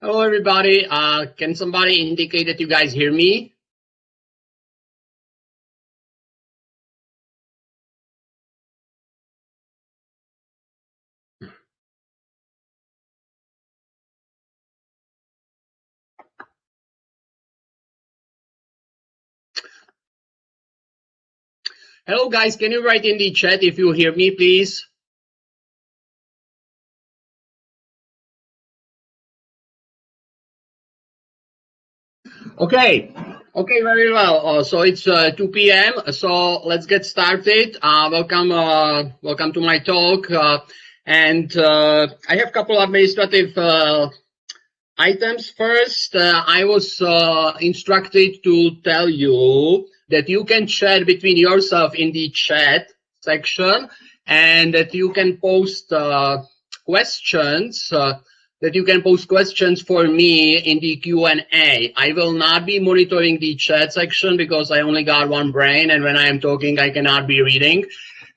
Hello, everybody. Can somebody indicate that you guys hear me? Hello, guys. Can you write in the chat if you hear me, please? Okay. Okay, very well. So it's 2 p.m. So let's get started. Welcome to my talk. And I have a couple of administrative items. First, I was instructed to tell you that you can chat between yourself in the chat section, and that you can post questions. That you can post questions for me in the Q&A. I will not be monitoring the chat section because I only got one brain, and when I am talking, I cannot be reading.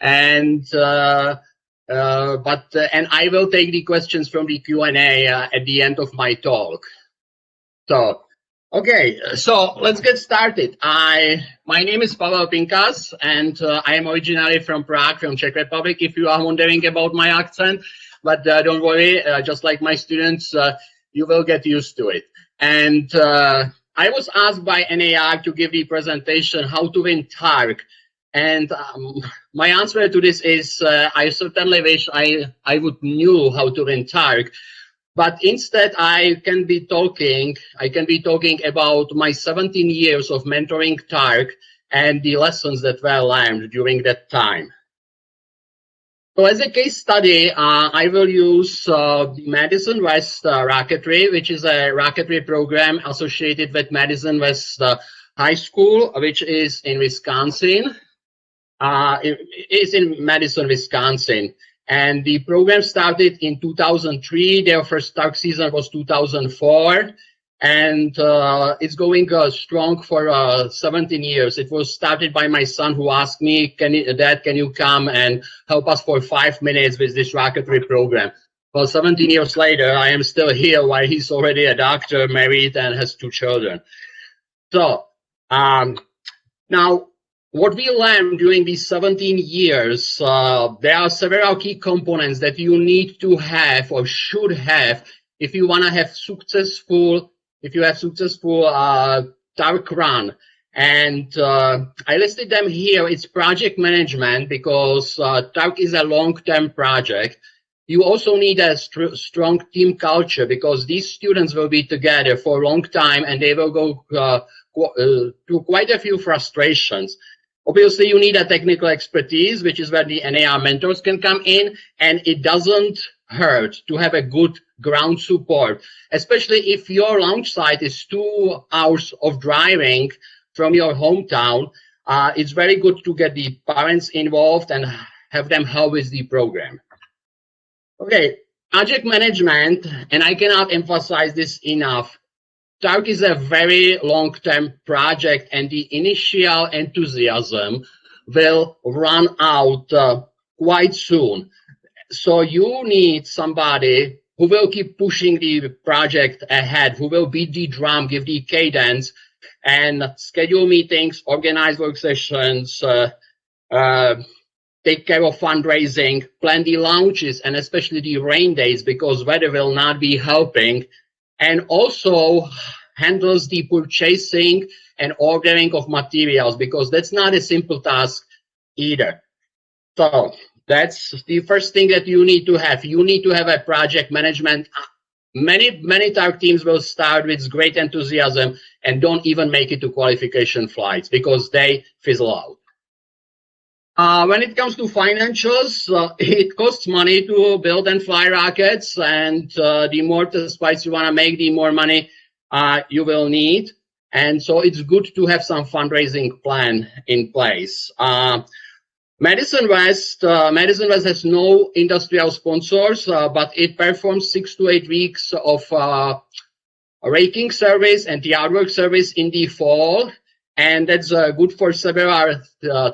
And I will take the questions from the Q&A at the end of my talk. So, okay, so let's get started. My name is Pavel Pinkas, and I am originally from Prague, from Czech Republic, if you are wondering about my accent. But don't worry, just like my students, you will get used to it. And I was asked by NAR to give the presentation, How to Win TARC. And my answer to this is, I certainly wish I would knew how to win TARC. But instead, I can be talking about my 17 years of mentoring TARC and the lessons that were learned during that time. So as a case study, I will use the Madison West Rocketry, which is a rocketry program associated with Madison West High School, which is in Wisconsin. It is in Madison, Wisconsin. And the program started in 2003. Their first TARC season was 2004. And it's going strong for 17 years. It was started by my son, who asked me, Dad, can you come and help us for 5 minutes with this rocketry program? Well, 17 years later, I am still here while he's already a doctor, married, and has 2 children. So now, what we learned during these 17 years, there are several key components that you need to have or should have if you want to have successful TARC run. And I listed them here. It's project management, because TARC is a long-term project. You also need a strong team culture, because these students will be together for a long time, and they will go through quite a few frustrations. Obviously, you need a technical expertise, which is where the NAR mentors can come in, and it doesn't hurt to have a good ground support, especially if your launch site is 2 hours of driving from your hometown. It's very good to get the parents involved and have them help with the program. Okay, project management, and I cannot emphasize this enough. TARC is a very long-term project, and the initial enthusiasm will run out quite soon. So you need somebody who will keep pushing the project ahead, who will beat the drum, give the cadence, and schedule meetings, organize work sessions, take care of fundraising, plan the launches, and especially the rain days, because weather will not be helping, and also handles the purchasing and ordering of materials, because that's not a simple task either. So that's the first thing that you need to have. You need to have a project management. Many TARC teams will start with great enthusiasm and don't even make it to qualification flights, because they fizzle out. When it comes to financials, it costs money to build and fly rockets, and the more test flights you want to make, the more money you will need. And so it's good to have some fundraising plan in place. Madison West has no industrial sponsors, but it performs 6 to 8 weeks of raking service and the artwork service in the fall. And that's good for several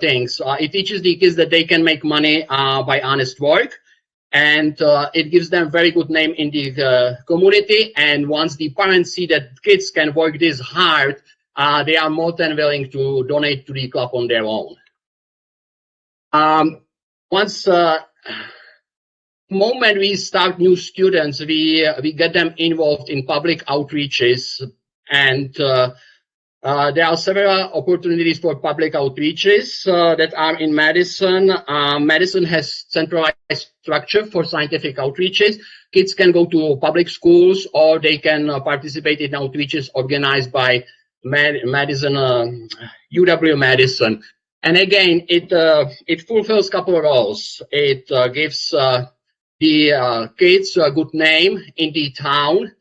things. It teaches the kids that they can make money by honest work. and it gives them very good name in the community. And once the parents see that kids can work this hard, they are more than willing to donate to the club on their own. Once moment we start new students, we get them involved in public outreaches, and there are several opportunities for public outreaches that are in Madison. Madison has centralized structure for scientific outreaches. Kids can go to public schools, or they can participate in outreaches organized by Madison, UW Madison. And again, it fulfills a couple of roles. It gives the kids a good name in the town,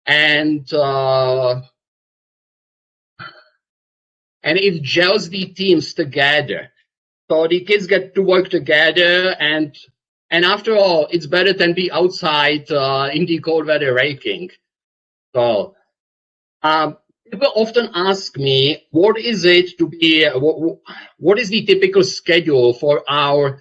and it gels the teams together. So the kids get to work together, and after all, it's better than be outside in the cold weather raking. So people often ask me, what is it to be? What is the typical schedule for our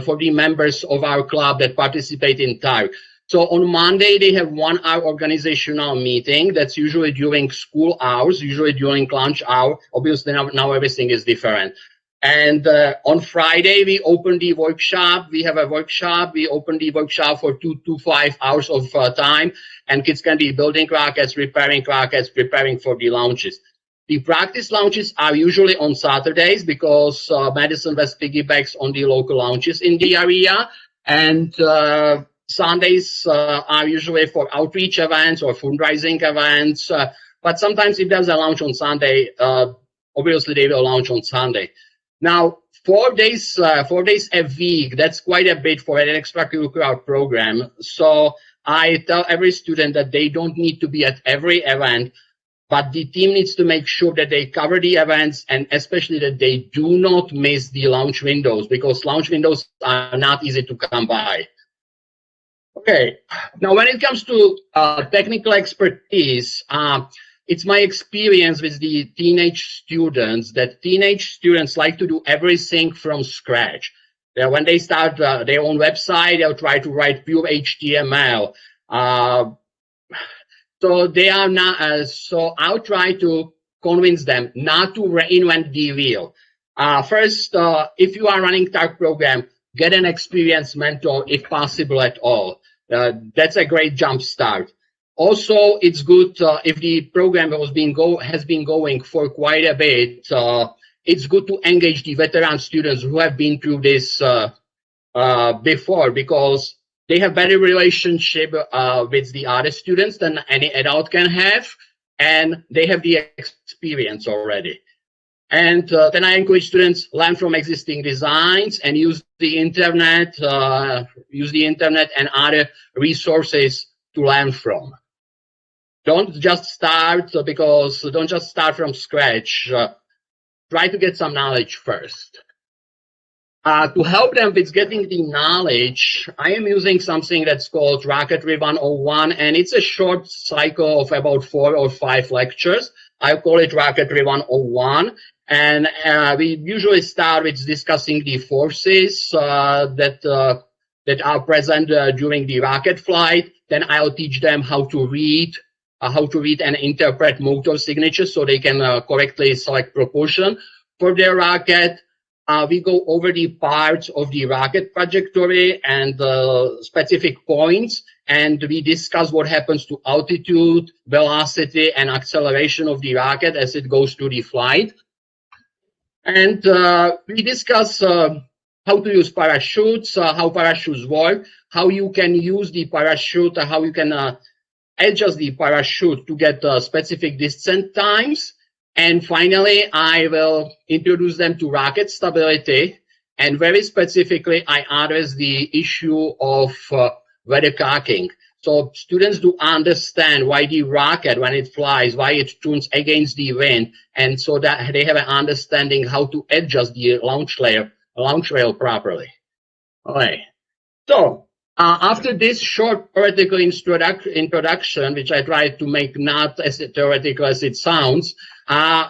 for the members of our club that participate in TARC? So on Monday, they have 1 hour organizational meeting. That's usually during school hours, usually during lunch hour. Obviously, now everything is different. And on Friday, we open the workshop. We have a workshop. We open the workshop for 2 to 5 hours of time. And kids can be building rockets, repairing rockets, preparing for the launches. The practice launches are usually on Saturdays because Madison West piggybacks on the local launches in the area. And Sundays are usually for outreach events or fundraising events. But sometimes if there's a launch on Sunday, obviously they will launch on Sunday. Now, 4 days a week, that's quite a bit for an extracurricular program. So I tell every student that they don't need to be at every event, but the team needs to make sure that they cover the events, and especially that they do not miss the launch windows, because launch windows are not easy to come by. Okay, now when it comes to technical expertise, it's my experience with the teenage students that teenage students like to do everything from scratch. When they start their own website, they'll try to write pure HTML. So they are not. So I'll try to convince them not to reinvent the wheel. First, if you are running TARC program, get an experienced mentor if possible at all. That's a great jump start. Also, it's good if the program has been going for quite a bit. It's good to engage the veteran students who have been through this before, because they have better relationship with the other students than any adult can have, and they have the experience already. And then I encourage students learn from existing designs and use the internet and other resources to learn from. Don't just start from scratch. Try to get some knowledge first. To help them with getting the knowledge, I am using something that's called Rocketry 101, and it's a short cycle of about 4 or 5 lectures. I call it Rocketry 101, and we usually start with discussing the forces that are present during the rocket flight. Then I'll teach them how to read and interpret motor signatures so they can correctly select propulsion for their rocket. We go over the parts of the rocket trajectory and specific points, and we discuss what happens to altitude, velocity, and acceleration of the rocket as it goes through the flight. And we discuss how to use parachutes, how parachutes work, how you can use the parachute, how you can adjust the parachute to get specific descent times. And finally, I will introduce them to rocket stability. And very specifically, I address the issue of weathercocking. So students do understand why the rocket, when it flies, why it tunes against the wind. And so that they have an understanding how to adjust the launch rail properly. All right. So after this short theoretical introduction, which I tried to make not as theoretical as it sounds,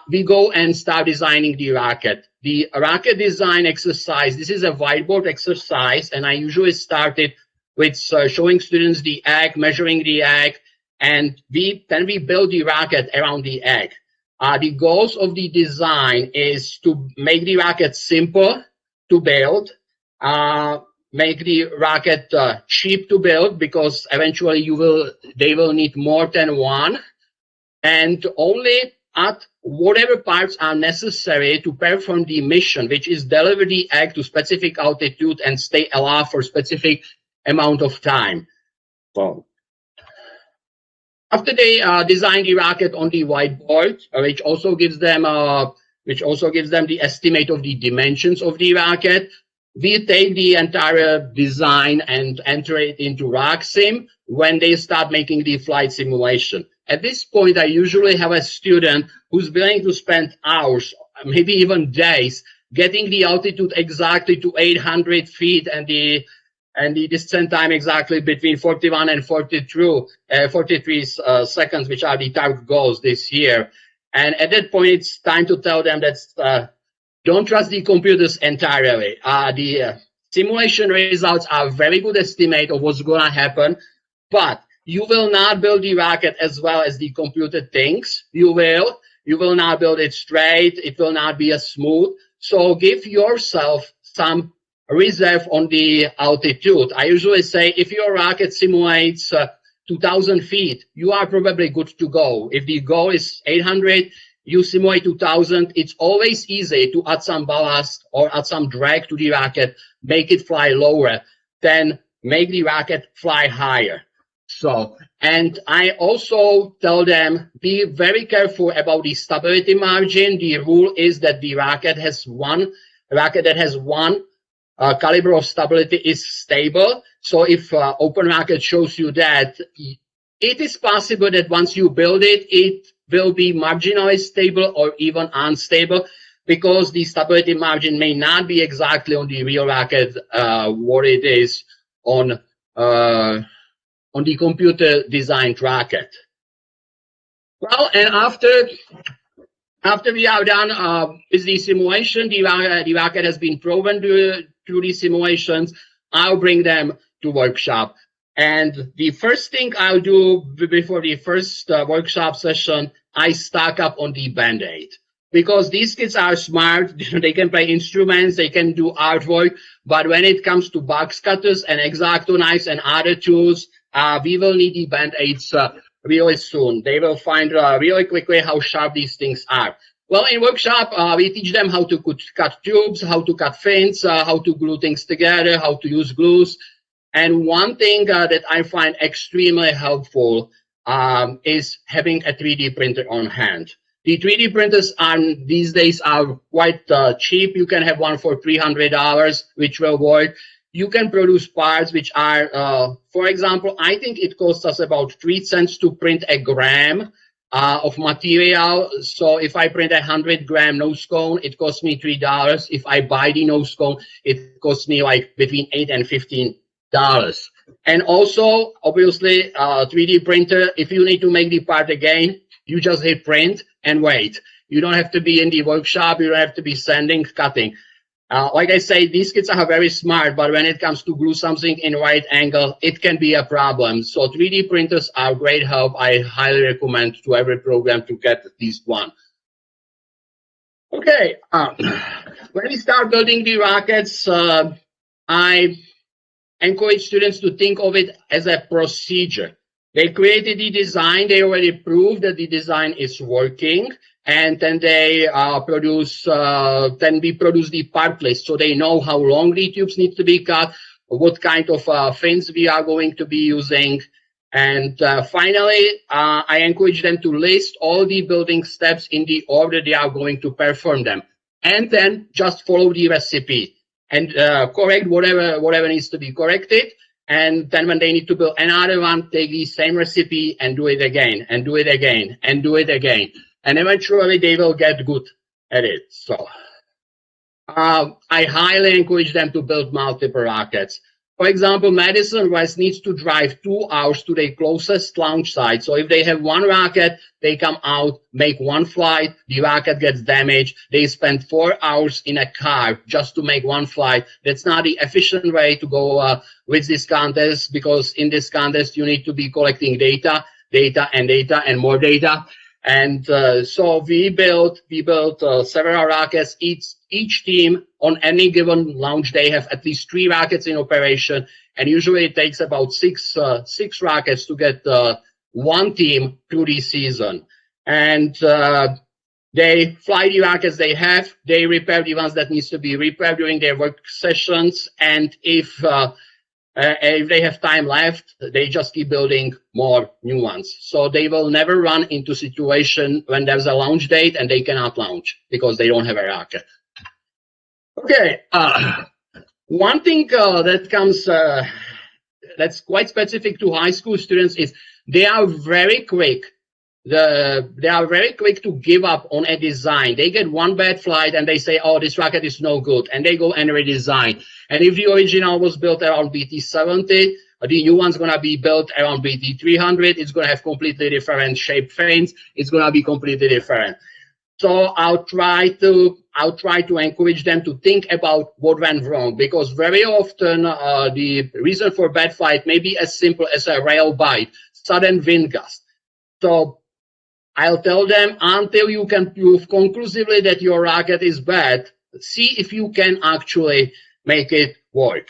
we go and start designing the rocket. The rocket design exercise, this is a whiteboard exercise, and I usually start it with showing students the egg, measuring the egg, and then we build the rocket around the egg. The goals of the design is to make the rocket simple to build, make the rocket cheap to build, because eventually they will need more than one, and only add whatever parts are necessary to perform the mission, which is deliver the egg to specific altitude and stay alive for specific amount of time. So after they design the rocket on the whiteboard, which also gives them the estimate of the dimensions of the rocket, we take the entire design and enter it into RockSim when they start making the flight simulation. At this point, I usually have a student who's willing to spend hours, maybe even days, getting the altitude exactly to 800 feet and the descent time exactly between 41 and 43 seconds, which are the target goals this year. And at that point, it's time to tell them that don't trust the computers entirely. The simulation results are a very good estimate of what's going to happen, but you will not build the rocket as well as the computer thinks you will. You will not build it straight. It will not be as smooth. So give yourself some reserve on the altitude. I usually say if your rocket simulates 2,000 feet, you are probably good to go. If the goal is 800, you simulate 2,000. It's always easy to add some ballast or add some drag to the rocket, make it fly lower, then make the rocket fly higher. So, and I also tell them, be very careful about the stability margin. The rule is that the rocket that has one caliber of stability is stable. So if Open Rocket shows you that, it is possible that once you build it, it will be marginally stable or even unstable, because the stability margin may not be exactly on the real rocket what it is on the computer designed rocket. Well, and after we are done with the simulation, the rocket has been proven through the simulations, I'll bring them to workshop. And the first thing I'll do before the first workshop session, I stock up on the Band-Aid. Because these kids are smart, they can play instruments, they can do artwork, but when it comes to box cutters and X-Acto knives and other tools, we will need the Band-Aids really soon. They will find really quickly how sharp these things are. Well, in workshop, we teach them how to cut tubes, how to cut fins, how to glue things together, how to use glues. And one thing that I find extremely helpful is having a 3D printer on hand. The 3D printers these days are quite cheap. You can have one for $300, which will work. You can produce parts which are, for example, I think it costs us about 3 cents to print a gram of material. So if I print a 100-gram nose cone, it costs me $3. If I buy the nose cone, it costs me like between $8 and $15. And also, obviously, 3D printer, if you need to make the part again, you just hit print and wait. You don't have to be in the workshop. You don't have to be sanding, cutting. Like I say, these kids are very smart, but when it comes to glue something in right angle, it can be a problem. So 3D printers are great help. I highly recommend to every program to get at least one. Okay, when we start building the rockets, I encourage students to think of it as a procedure. They created the design, they already proved that the design is working, and then they produce the part list, so they know how long the tubes need to be cut, what kind of fins we are going to be using. And finally, I encourage them to list all the building steps in the order they are going to perform them, and then just follow the recipe and correct whatever needs to be corrected. And then when they need to build another one, take the same recipe and do it again, and do it again, and do it again. And eventually they will get good at it. So I highly encourage them to build multiple rockets. For example, Madison West needs to drive 2 hours to their closest launch site. So if they have one rocket, they come out, make one flight, the rocket gets damaged. They spend 4 hours in a car just to make one flight. That's not the efficient way to go with this contest, because in this contest, you need to be collecting data and more data. And so we built several rockets. Each team on any given launch day have at least 3 rockets in operation, and usually it takes about six rockets to get one team through the season. And they fly the rockets they have. They repair the ones that needs to be repaired during their work sessions, and if they have time left, they just keep building more new ones. So they will never run into a situation when there's a launch date and they cannot launch because they don't have a rocket. Okay, one thing that comes that's quite specific to high school students is they are very quick. They are very quick to give up on a design. They get one bad flight and they say, oh, this rocket is no good, and they go and redesign. And if the original was built around BT-70, the new one's going to be built around BT-300. It's going to have completely different shaped fins. It's going to be completely different. So I'll try to encourage them to think about what went wrong, because very often the reason for bad flight may be as simple as a rail bite, sudden wind gust. So I'll tell them, until you can prove conclusively that your rocket is bad, see if you can actually make it work.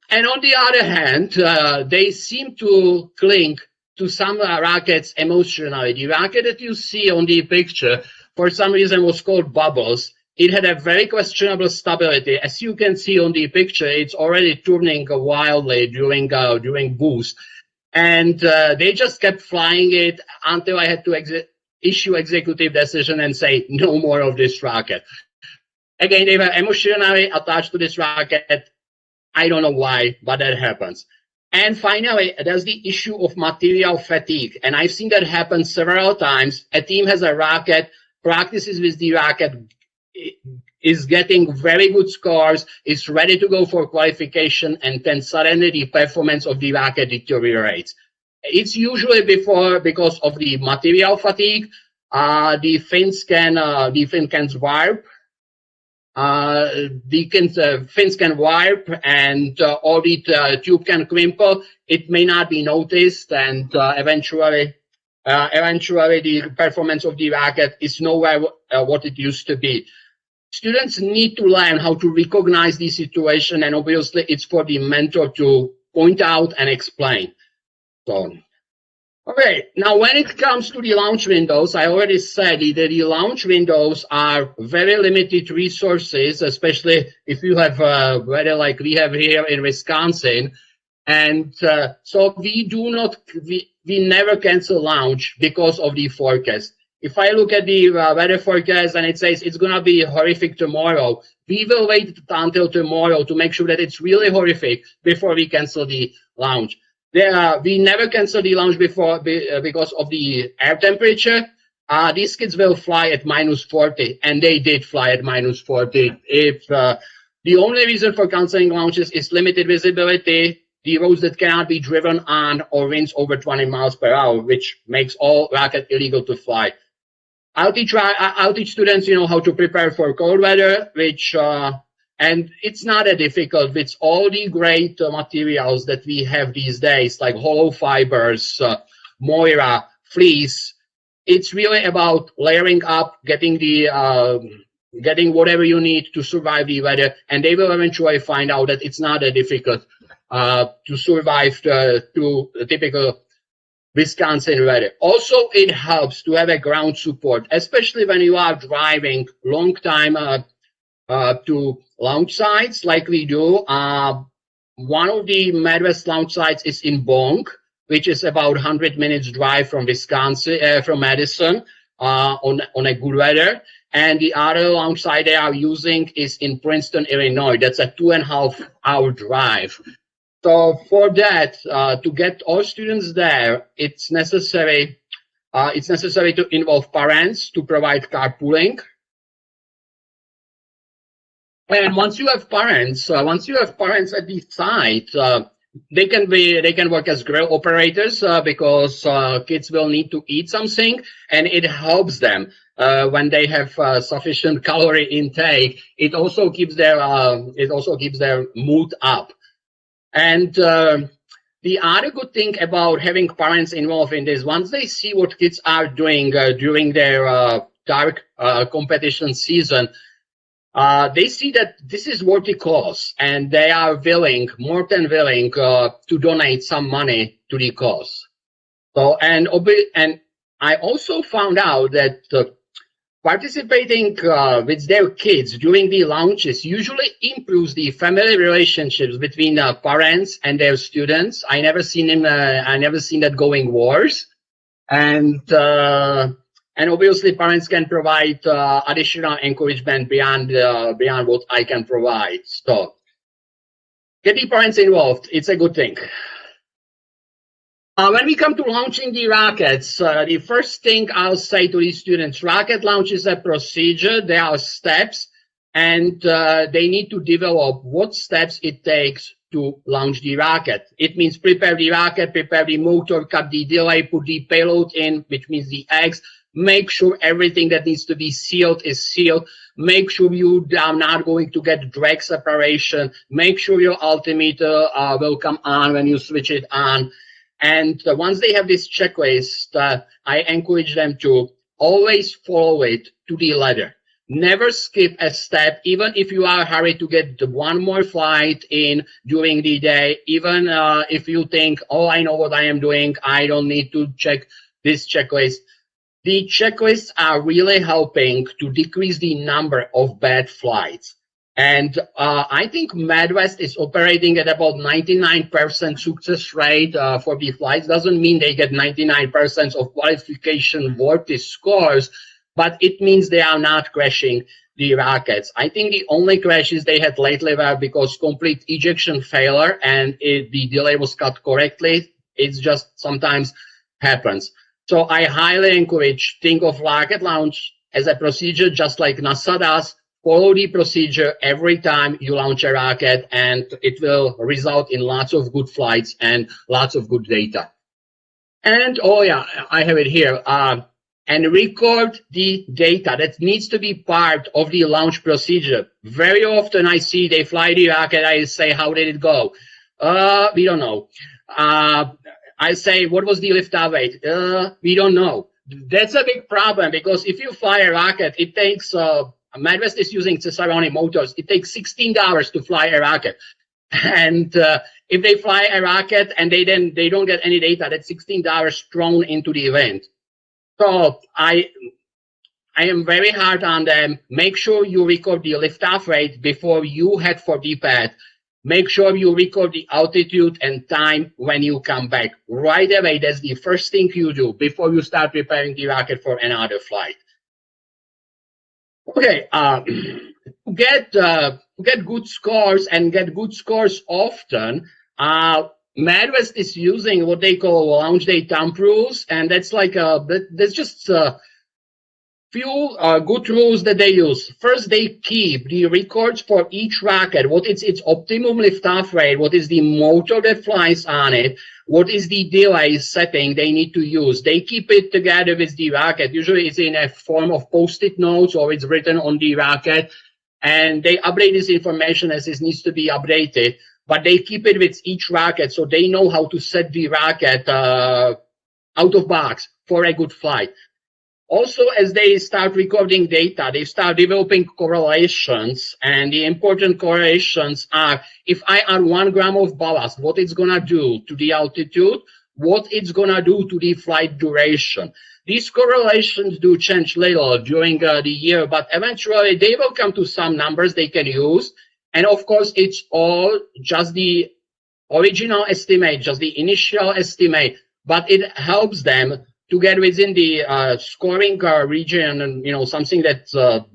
And on the other hand, they seem to cling to some rockets emotionally. The rocket that you see on the picture, for some reason, was called Bubbles. It had a very questionable stability. As you can see on the picture, it's already turning wildly during boost. And they just kept flying it until I had to issue executive decision and say, no more of this rocket. Again, they were emotionally attached to this rocket. I don't know why, but that happens. And finally, there's the issue of material fatigue. And I've seen that happen several times. A team has a rocket, practices with the rocket, is getting very good scores, is ready to go for qualification, and then suddenly the performance of the rocket deteriorates. It's usually because of the material fatigue. The fins can warp. The fins can warp, and or the tube can crimple. It may not be noticed, and eventually the performance of the rocket is nowhere what it used to be. Students need to learn how to recognize the situation, and obviously it's for the mentor to point out and explain. So, okay, now when it comes to the launch windows, I already said that the launch windows are very limited resources, especially if you have weather like we have here in Wisconsin. And so we never cancel launch because of the forecast. If I look at the weather forecast and it says it's going to be horrific tomorrow, we will wait until tomorrow to make sure that it's really horrific before we cancel the launch. We never cancel the launch before because of the air temperature. These kids will fly at -40, and they did fly at -40. If the only reason for canceling launches is limited visibility, the roads that cannot be driven on, or winds over 20 miles per hour, which makes all rockets illegal to fly. I'll teach students, how to prepare for cold weather, and it's not that difficult with all the great materials that we have these days, like hollow fibers, Moira, fleece. It's really about layering up, getting whatever you need to survive the weather, and they will eventually find out that it's not that difficult to survive to the typical Wisconsin weather. Also, it helps to have a ground support, especially when you are driving long time to launch sites like we do. One of the MadWest launch sites is in Bonk, which is about 100 minutes drive from Wisconsin, from Madison, on a good weather. And the other launch site they are using is in Princeton, Illinois. That's a 2.5-hour drive. So for that, to get all students there, it's necessary to involve parents to provide carpooling. And once you have parents at the site, they can work as grill operators because kids will need to eat something, and it helps them when they have sufficient calorie intake. It also keeps their mood up. And the other good thing about having parents involved in this, once they see what kids are doing during their TARC competition season, they see that this is worthy cause, and they are more than willing, to donate some money to the cause. So, and I also found out that participating with their kids during the launches usually improves the family relationships between parents and their students. I never seen that going worse, and obviously, parents can provide additional encouragement beyond what I can provide. So, get the parents involved. It's a good thing. When we come to launching the rockets, the first thing I'll say to the students, rocket launch is a procedure. There are steps, and they need to develop what steps it takes to launch the rocket. It means prepare the rocket, prepare the motor, cut the delay, put the payload in, which means the eggs. Make sure everything that needs to be sealed is sealed. Make sure you are not going to get drag separation. Make sure your altimeter will come on when you switch it on. And once they have this checklist, I encourage them to always follow it to the letter. Never skip a step, even if you are hurried to get one more flight in during the day. Even if you think, oh, I know what I am doing, I don't need to check this checklist. The checklists are really helping to decrease the number of bad flights. And I think MadWest is operating at about 99% success rate for the flights. Doesn't mean they get 99% of qualification worthy scores, but it means they are not crashing the rockets. I think the only crashes they had lately were because complete ejection failure and the delay was cut correctly. It's just sometimes happens. So I highly encourage, think of rocket launch as a procedure just like NASA does. Follow the procedure every time you launch a rocket, and it will result in lots of good flights and lots of good data. And, oh yeah, I have it here. And record the data. That needs to be part of the launch procedure. Very often I see they fly the rocket, I say, how did it go? We don't know. I say, what was the liftoff weight? We don't know. That's a big problem, because if you fly a rocket, it takes, MadWest is using Cesaroni motors. It takes 16 hours to fly a rocket. And if they fly a rocket and they don't get any data, that's 16 hours thrown into the event. So I am very hard on them. Make sure you record the liftoff rate before you head for the pad. Make sure you record the altitude and time when you come back. Right away, that's the first thing you do before you start preparing the rocket for another flight. Okay, get good scores and get good scores often. MadWest is using what they call launch day thumb rules, and that's like there's just few good rules that they use. First, they keep the records for each rocket, what is its optimum liftoff rate, what is the motor that flies on it, what is the delay setting they need to use. They keep it together with the rocket. Usually it's in a form of post-it notes or it's written on the rocket, and they update this information as it needs to be updated, but they keep it with each rocket so they know how to set the rocket out of box for a good flight. Also, as they start recording data, they start developing correlations, and the important correlations are, if I add 1 gram of ballast, what it's gonna do to the altitude, what it's gonna do to the flight duration. These correlations do change little during the year, but eventually they will come to some numbers they can use. And of course, it's all just the original estimate, just the initial estimate, but it helps them to get within the scoring region, and something that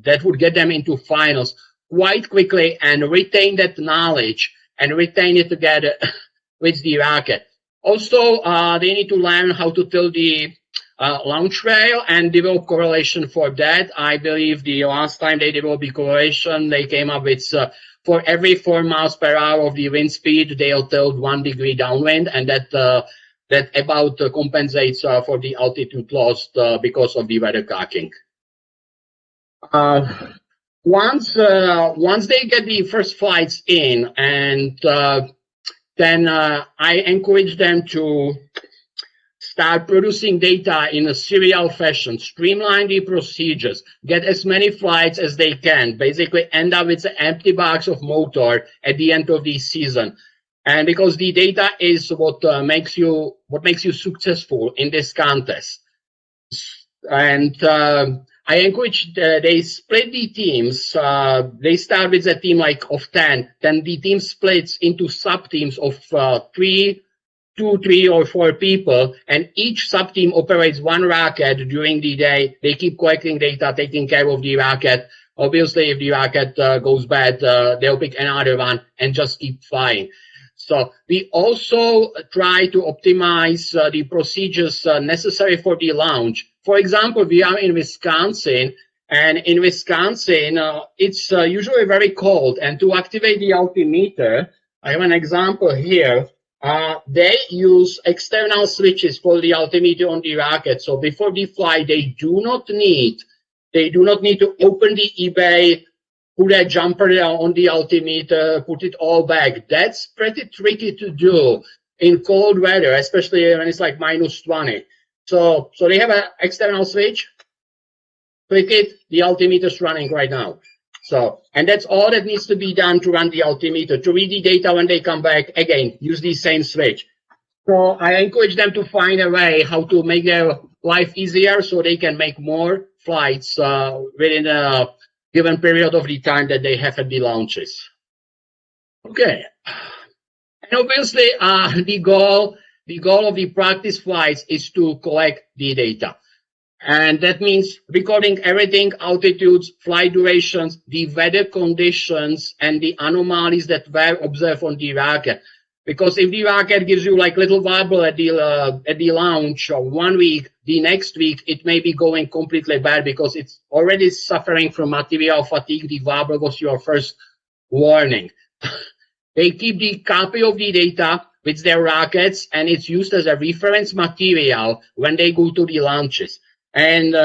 that would get them into finals quite quickly, and retain that knowledge and retain it together with the rocket. Also, they need to learn how to tilt the launch trail and develop correlation for that. I believe the last time they developed the correlation, they came up with for every 4 miles per hour of the wind speed, they'll tilt 1 degree downwind, and that about compensates for the altitude lost because of the weather tracking. Once they get the first flights in, and then I encourage them to start producing data in a serial fashion, streamline the procedures, get as many flights as they can, basically end up with an empty box of motor at the end of the season. And because the data is what makes you successful in this contest. And I encourage they split the teams. They start with a team like of 10, then the team splits into sub-teams of 2, 3, or 4 people, and each sub-team operates 1 rocket during the day. They keep collecting data, taking care of the rocket. Obviously, if the rocket goes bad, they'll pick another one and just keep flying. So we also try to optimize the procedures necessary for the launch. For example, we are in Wisconsin, and in Wisconsin, it's usually very cold. And to activate the altimeter, I have an example here. They use external switches for the altimeter on the rocket. So before the flight, they do not need to open the eBay, put a jumper on the altimeter, put it all back. That's pretty tricky to do in cold weather, especially when it's like -20. So they have an external switch, click it, the altimeter's running right now. So, and that's all that needs to be done to run the altimeter. To read the data when they come back, again, use the same switch. So I encourage them to find a way how to make their life easier so they can make more flights within a given period of the time that they have at the launches. Okay. And obviously, the goal of the practice flights is to collect the data. And that means recording everything: altitudes, flight durations, the weather conditions, and the anomalies that were observed on the rocket. Because if the rocket gives you like little wobble at the launch 1 week, the next week it may be going completely bad because it's already suffering from material fatigue. The wobble was your first warning. They keep the copy of the data with their rockets, and it's used as a reference material when they go to the launches. And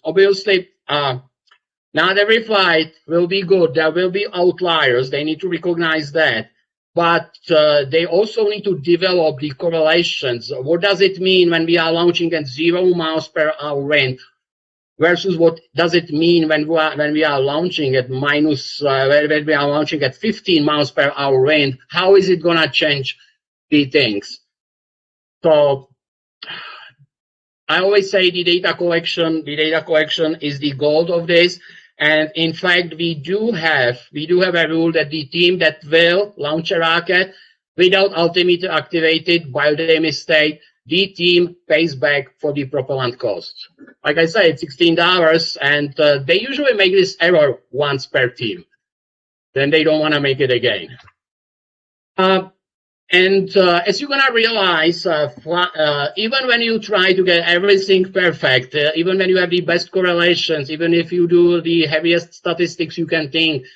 obviously, not every flight will be good. There will be outliers. They need to recognize that. But they also need to develop the correlations. What does it mean when we are launching at 0 miles per hour wind versus what does it mean when we are launching at when we are launching at 15 miles per hour wind? How is it going to change the things? So I always say the data collection is the goal of this. And in fact, we do have a rule that the team that will launch a rocket without altimeter activated while they mistake, the team pays back for the propellant costs. Like I said, it's $16, and they usually make this error once per team. Then they don't want to make it again. And as you're going to realize, even when you try to get everything perfect, even when you have the best correlations, even if you do the heaviest statistics you can think,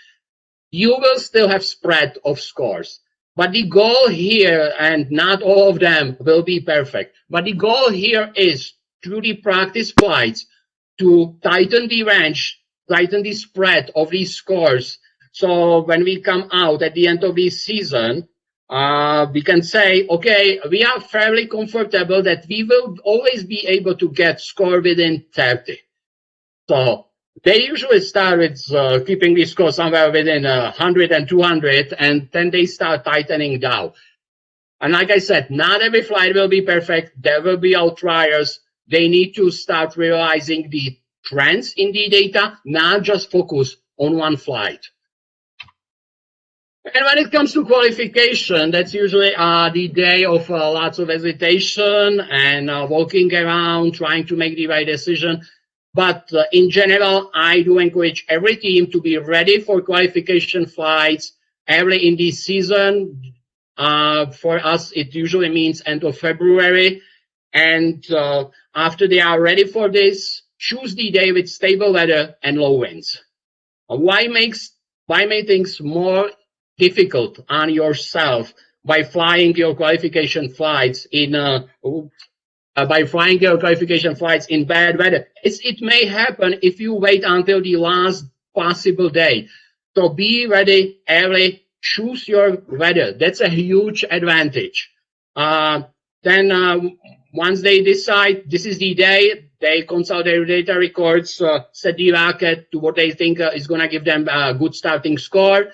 you will still have spread of scores. But the goal here, and not all of them will be perfect, but the goal here is, through the practice flights, to tighten the range, tighten the spread of these scores. So when we come out at the end of this season, we can say, okay, we are fairly comfortable that we will always be able to get score within 30. So they usually start with keeping the score somewhere within 100 and 200, and then they start tightening down. And like I said, not every flight will be perfect. There will be outliers. They need to start realizing the trends in the data, not just focus on one flight. And when it comes to qualification, that's usually the day of lots of hesitation and walking around, trying to make the right decision. But in general, I do encourage every team to be ready for qualification flights early in the season. For us, it usually means end of February. And after they are ready for this, choose the day with stable weather and low winds. Why make things more difficult on yourself by flying your qualification flights in bad weather? It may happen if you wait until the last possible day. So be ready early. Choose your weather. That's a huge advantage. Then once they decide this is the day, they consult their data records, set the rocket to what they think is going to give them a good starting score.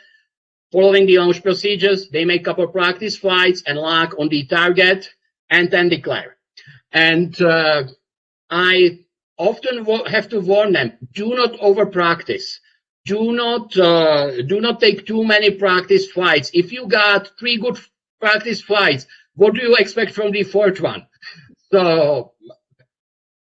Following the launch procedures, they make a couple practice flights and lock on the target and then declare. And I often have to warn them, do not over practice. Do not take too many practice flights. If you got 3 good practice flights, what do you expect from the 4th one? So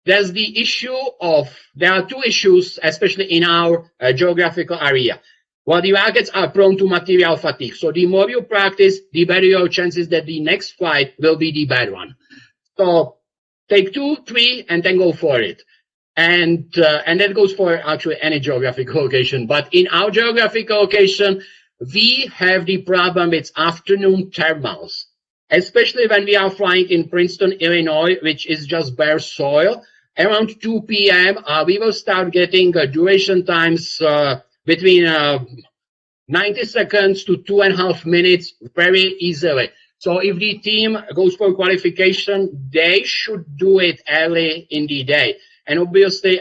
there's the issue of, there are 2 issues, especially in our geographical area. Well, the rockets are prone to material fatigue. So the more you practice, the better your chances that the next flight will be the bad one. So take 2, 3, and then go for it. And that goes for actually any geographical location. But in our geographical location, we have the problem with afternoon thermals, especially when we are flying in Princeton, Illinois, which is just bare soil. Around 2 p.m., we will start getting duration times between 90 seconds to 2.5 minutes very easily. So if the team goes for qualification, they should do it early in the day. And obviously,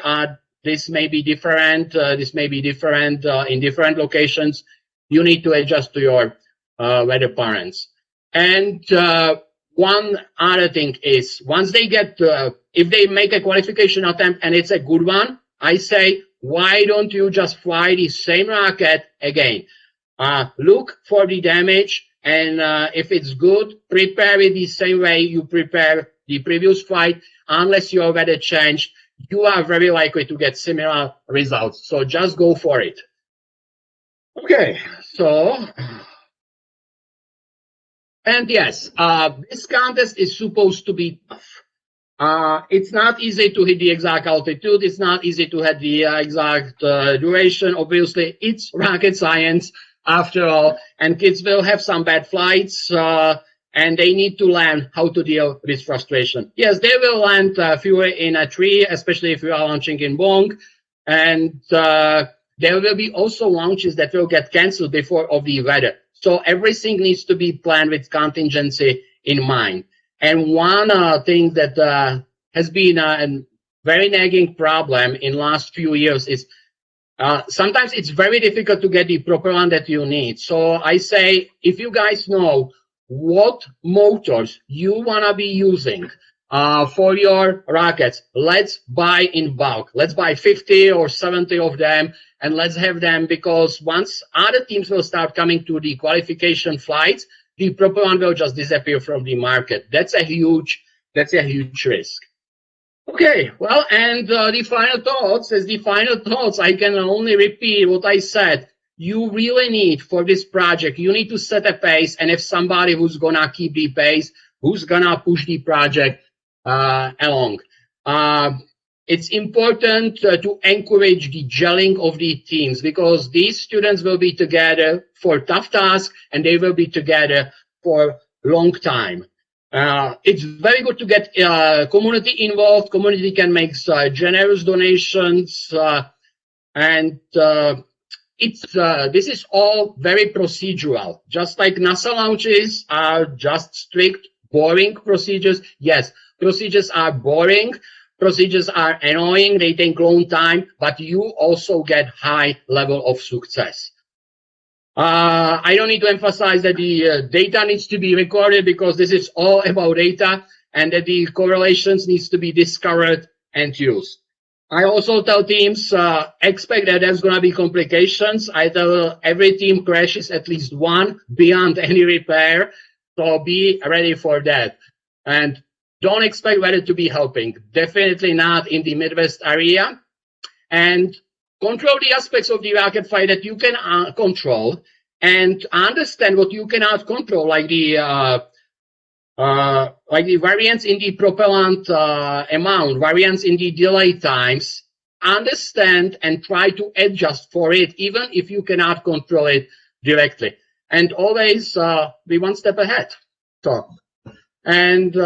this may be different. In different locations. You need to adjust to your weather patterns. And one other thing is, once they get, if they make a qualification attempt and it's a good one, I say, why don't you just fly the same rocket again? Look for the damage, and if it's good, prepare it the same way you prepare the previous flight. Unless your weather changed, you are very likely to get similar results. So just go for it. Okay, so, and yes, this contest is supposed to be tough. It's not easy to hit the exact altitude. It's not easy to hit the exact duration. Obviously, it's rocket science after all, and kids will have some bad flights, and they need to learn how to deal with frustration. Yes, they will land fewer in a tree, especially if you are launching in Wong, and there will be also launches that will get canceled before of the weather. So everything needs to be planned with contingency in mind. And one thing that has been a very nagging problem in last few years is sometimes it's very difficult to get the propellant that you need. So I say, if you guys know what motors you want to be using for your rockets, let's buy in bulk. Let's buy 50 or 70 of them, and let's have them, because once other teams will start coming to the qualification flights, the propellant will just disappear from the market. That's a huge risk. Okay, well, and the final thoughts, I can only repeat what I said. You really need, for this project, you need to set a pace, and if somebody who's gonna keep the pace, who's gonna push the project along. It's important to encourage the gelling of the teams, because these students will be together for tough tasks, and they will be together for a long time. It's very good to get community involved. Community can make generous donations, and this is all very procedural. Just like NASA launches are just strict, boring procedures. Yes, procedures are boring. Procedures are annoying. They take long time, but you also get high level of success. I don't need to emphasize that the data needs to be recorded, because this is all about data, and that the correlations needs to be discovered and used. I also tell teams, expect that there's going to be complications. I tell every team crashes at least one beyond any repair, so be ready for that. And don't expect weather to be helping. Definitely not in the Midwest area. And control the aspects of the rocket flight that you can control, and understand what you cannot control, like the like the variance in the propellant amount, variance in the delay times, understand and try to adjust for it, even if you cannot control it directly. And always be one step ahead. So, and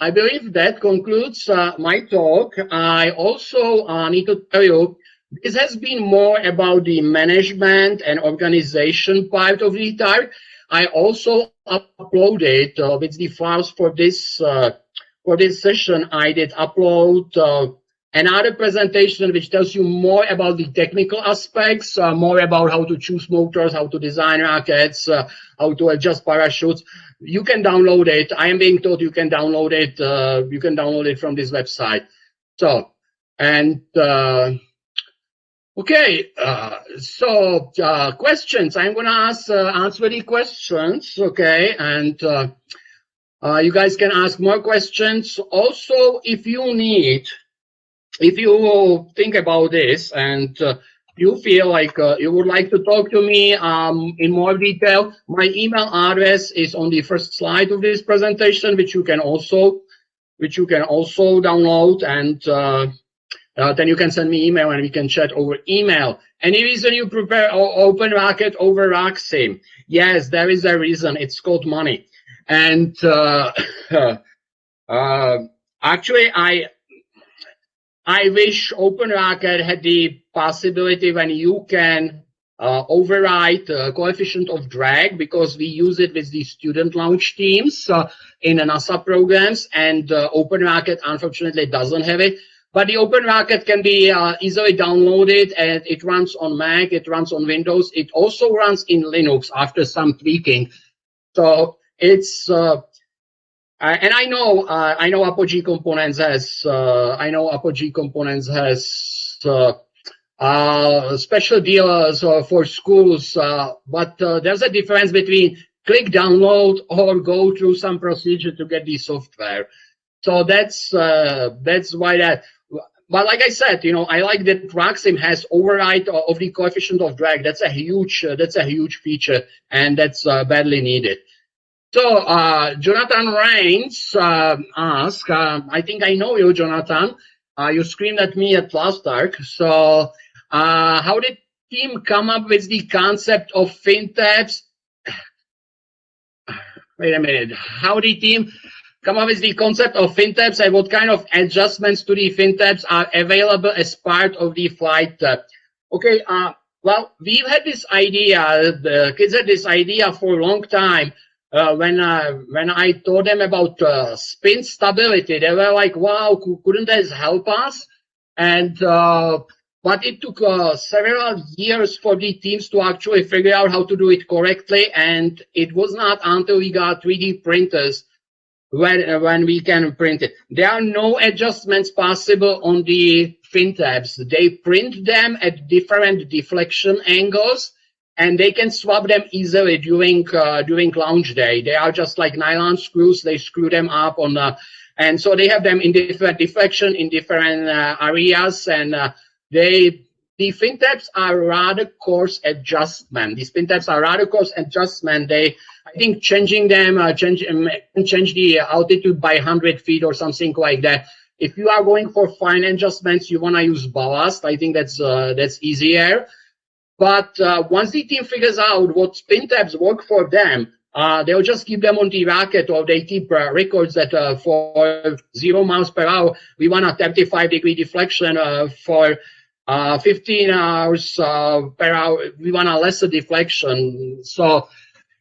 I believe that concludes my talk. I also need to tell you, this has been more about the management and organization part of the TARC. I also uploaded with the files for this session. I did upload another presentation which tells you more about the technical aspects, more about how to choose motors, how to design rockets, how to adjust parachutes. You can download it. I am being told you can download it. You can download it from this website. So, and okay, so questions. I'm gonna answer the questions. Okay, and you guys can ask more questions. Also, if you think about this and you feel like you would like to talk to me in more detail, my email address is on the first slide of this presentation, which you can also download, and then you can send me email and we can chat over email. Any reason you prepare Open Rocket over RockSim? Yes, there is a reason. It's called money. And actually, I wish Open Rocket had the possibility when you can override the coefficient of drag, because we use it with the student launch teams in the NASA programs, and Open Rocket unfortunately doesn't have it. But the Open Rocket can be easily downloaded, and it runs on Mac, it runs on Windows, it also runs in Linux after some tweaking. So it's and I know Apogee Components has special deals for schools, but there's a difference between click download or go through some procedure to get the software. So that's why that. But like I said, I like that RockSim has override of the coefficient of drag. That's a huge feature, and that's badly needed. So Jonathan Rains asked, I think I know you, Jonathan. You screamed at me at last TARC. So how did team come up with the concept of fin tabs? Wait a minute. How did team come up with the concept of fin tabs, and what kind of adjustments to the fin tabs are available as part of the flight tab? Okay, well, we've had this idea, the kids had this idea for a long time. When I told them about spin stability, they were like, wow, couldn't this help us? And but it took several years for the teams to actually figure out how to do it correctly, and it was not until we got 3D printers when we can print it. There are no adjustments possible on the fin tabs. They print them at different deflection angles, and they can swap them easily during launch day. They are just like nylon screws. They screw them up on and so they have them in different deflection in different areas, and the fin tabs are rather coarse adjustment. These fin tabs are rather coarse adjustment. I think changing them change the altitude by 100 feet or something like that. If you are going for fine adjustments, you want to use ballast. I think that's easier. But once the team figures out what spin tabs work for them, they'll just keep them on the rocket, or they keep records that for 0 miles per hour, we want a 35-degree deflection. For 15 hours per hour, we want a lesser deflection. So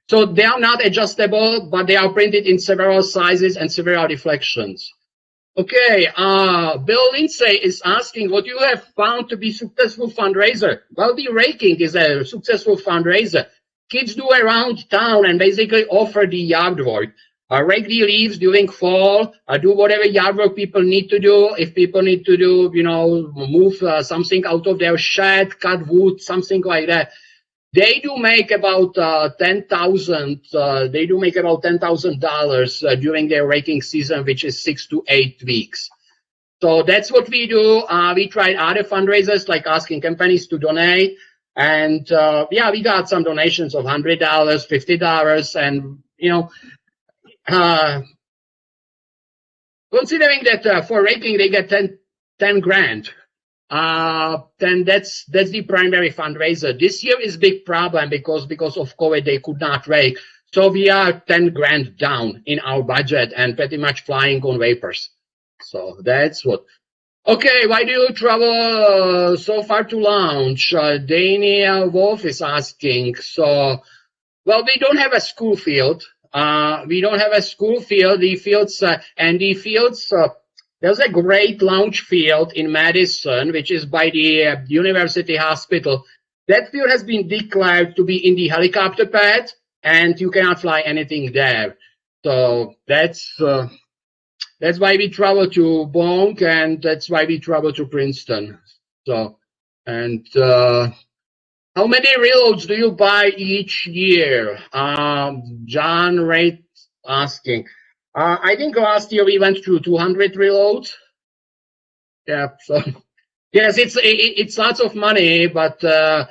they are not adjustable, but they are printed in several sizes and several deflections. Okay, Bill Lindsay is asking what you have found to be successful fundraiser. Well, the raking is a successful fundraiser. Kids do around town and basically offer the yard work. Rake the leaves during fall, do whatever yard work people need to do. If people need to do, move something out of their shed, cut wood, something like that. They do make about $10,000. They do make about $10,000 during their raking season, which is 6 to 8 weeks. So that's what we do. We tried other fundraisers, like asking companies to donate, and yeah, we got some donations of $100, $50, and considering that for raking they get 10 grand, then that's the primary fundraiser. This year is big problem because of COVID they could not rake. So we are 10 grand down in our budget and pretty much flying on vapors. So that's what. Okay, why do you travel so far to launch? Daniel Wolf is asking. So, well, we don't have a school field. We don't have a school field. The fields, there's a great launch field in Madison, which is by the University Hospital. That field has been declared to be in the helicopter pad, and you cannot fly anything there. So that's why we travel to Bonk, and that's why we travel to Princeton. So, and how many reloads do you buy each year? John Ray asking. I think last year we went through 200 reloads. Yeah, so yes, it's lots of money, but I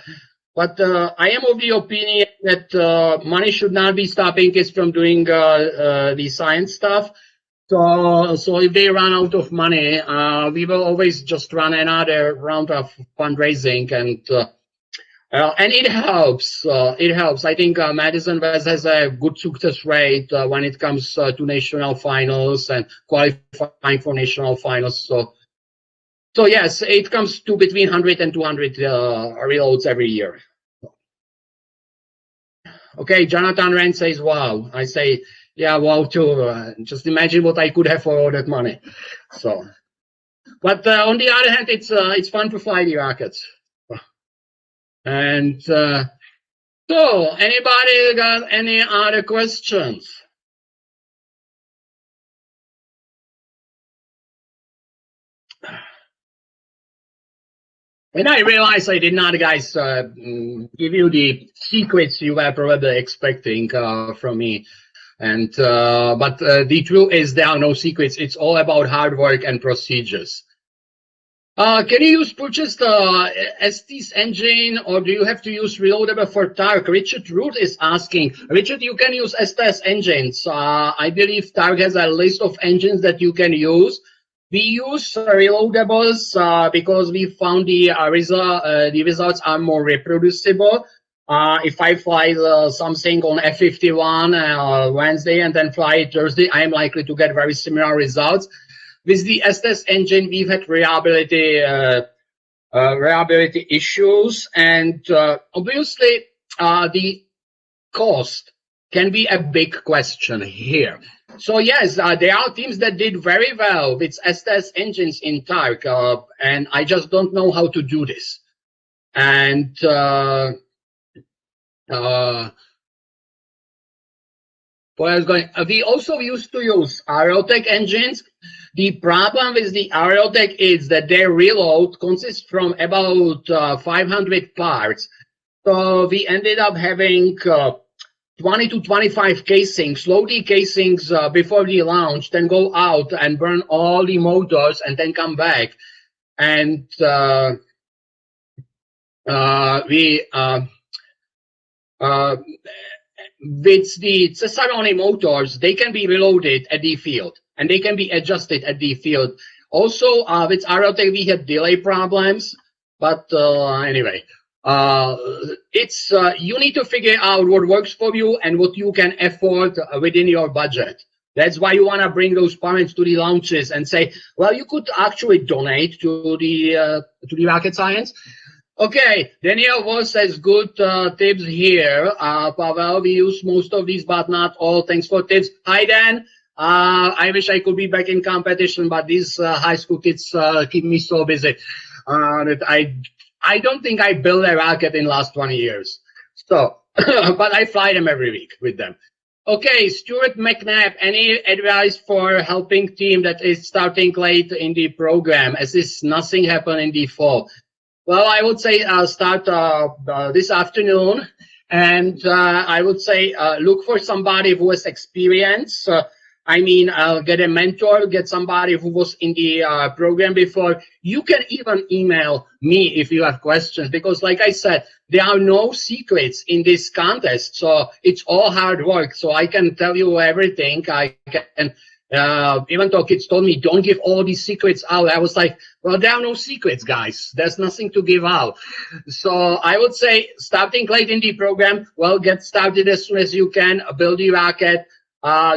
am of the opinion that money should not be stopping us from doing the science stuff. So if they run out of money, we will always just run another round of fundraising, and it helps. It helps. I think Madison West has a good success rate when it comes to national finals and qualifying for national finals. So yes, it comes to between 100 and 200 reloads every year. Okay, Jonathan Rand says, "Wow." I say, "Yeah, wow too." Just imagine what I could have for all that money. So, but on the other hand, it's fun to fly the rockets. And so, anybody got any other questions? And I realize I did not, guys, give you the secrets you were probably expecting from me. And but the truth is there are no secrets. It's all about hard work and procedures. Can you use purchased ST's engine, or do you have to use reloadable for TARC? Richard Root is asking. Richard, you can use STS engines. I believe TARC has a list of engines that you can use. We use reloadables because we found the results are more reproducible. If I fly something on F51 Wednesday and then fly it Thursday, I am likely to get very similar results. With the STS engine, we've had reliability issues, and obviously the cost can be a big question here. So yes, there are teams that did very well with STS engines in TARC, and I just don't know how to do this. And we also used to use Aerotech engines. The problem with the Aerotech is that their reload consists from about 500 parts. So we ended up having 20 to 25 casings, load the casings before the launch, then go out and burn all the motors and then come back. And with the Cesaroni motors, they can be reloaded at the field and they can be adjusted at the field. Also, with Aerotech, we had delay problems, but anyway, it's you need to figure out what works for you and what you can afford within your budget. That's why you want to bring those parents to the launches and say, well, you could actually donate to the rocket science. Okay, Daniel Voss says good tips here. Pavel, we use most of these, but not all. Thanks for tips. Hi, Dan. I wish I could be back in competition, but these high school kids keep me so busy that I don't think I built a rocket in the last 20 years. So, but I fly them every week with them. Okay, Stuart McNabb, any advice for helping team that is starting late in the program, as is nothing happened in the fall? Well, I would say start this afternoon, and I would say look for somebody who has experience. I mean, get a mentor, get somebody who was in the program before. You can even email me if you have questions, because like I said, there are no secrets in this contest. So it's all hard work. So I can tell you everything. I can, even though kids told me, don't give all these secrets out. I was like, well, there are no secrets, guys. There's nothing to give out. So I would say starting late in the program, well, get started as soon as you can, build the rocket.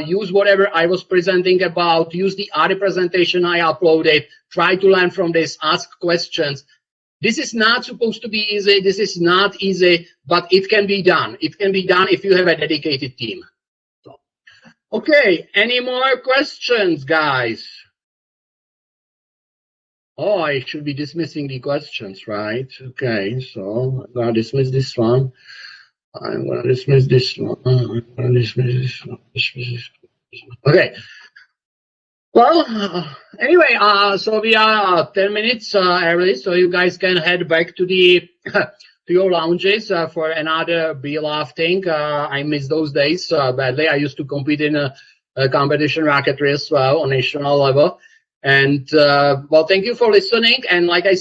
Use whatever I was presenting about, use the other presentation I uploaded, try to learn from this, ask questions. This is not supposed to be easy. This is not easy, but it can be done. It can be done if you have a dedicated team. So, okay, any more questions, guys? Oh, I should be dismissing the questions, right? Okay, so I'm going to dismiss this one. I'm going to dismiss this one. I'm going to dismiss this one. Okay. Well, anyway, so we are 10 minutes early, so you guys can head back to the to your lounges for another beer-lofting. I miss those days badly. I used to compete in a competition rocketry as well on national level. And well, thank you for listening. And like I